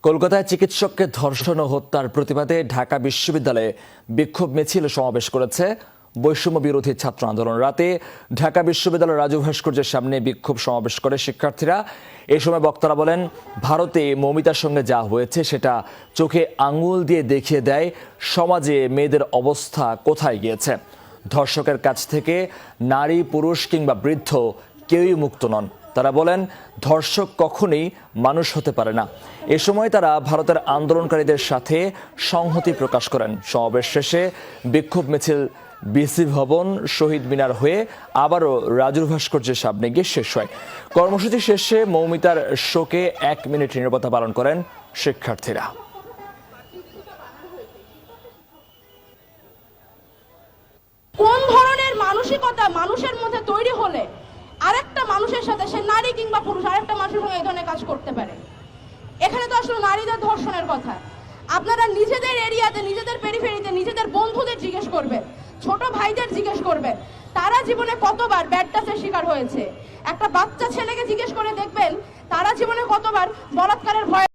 কলকাতায় চিকিৎসককে ধর্ষণ ও হত্যার প্রতিবাদে ঢাকা বিশ্ববিদ্যালয়ে বিক্ষোভ মিছিল সমাবেশ করেছে বৈষম্য বিরোধী ছাত্র আন্দোলন। রাতে ঢাকা বিশ্ববিদ্যালয়ের রাজু ভাস্কর্যের সামনে বিক্ষোভ সমাবেশ করে শিক্ষার্থীরা। এই সময় বক্তারা বলেন, ভারতে মৌমিতার সঙ্গে যা হয়েছে সেটা চোখে আঙুল দিয়ে দেখিয়ে দেয় সমাজে মেয়েদের অবস্থা কোথায় গিয়েছে। ধর্ষকের কাছ থেকে নারী, পুরুষ কিংবা বৃদ্ধ কেউই মুক্ত নন। তারা বলেন, ধর্ষক কখনোই মানুষ হতে পারে না। এ সময় তারা ভারতের আন্দোলনকারীদের সাথে সংহতি প্রকাশ করেন। সমাবেশ শেষে বিক্ষোভ মিছিল বিসি ভবন, শহীদ মিনার হয়ে আবারও রাজু ভাস্কর্যের সামনে গিয়ে শেষ হয়। কর্মসূচি শেষে মৌমিতার শোকে 1 মিনিট নীরবতা পালন করেন শিক্ষার্থীরা। কোন ধরনের মানসিকতা মানুষের মধ্যে তৈরি হলে আরেকটা মানুষের সাথে, সে নারী কিংবা পুরুষ, আরেকটা মানুষের সঙ্গে এই ধরনের কাজ করতে পারে? এখানে তো আসলে নারীদের ধর্ষণের কথা। আপনারা নিজেদের এরিয়াতে, নিজেদের পেরিফেরিতে, নিজেদের বন্ধুদের জিজ্ঞেস করবেন, ছোট ভাইদের জিজ্ঞেস করবেন, তারা জীবনে কতবার ব্যাড টাচের শিকার হয়েছে। একটা বাচ্চা ছেলেকে জিজ্ঞেস করে দেখবেন, তারা জীবনে কতবার বলাৎকারের ভয়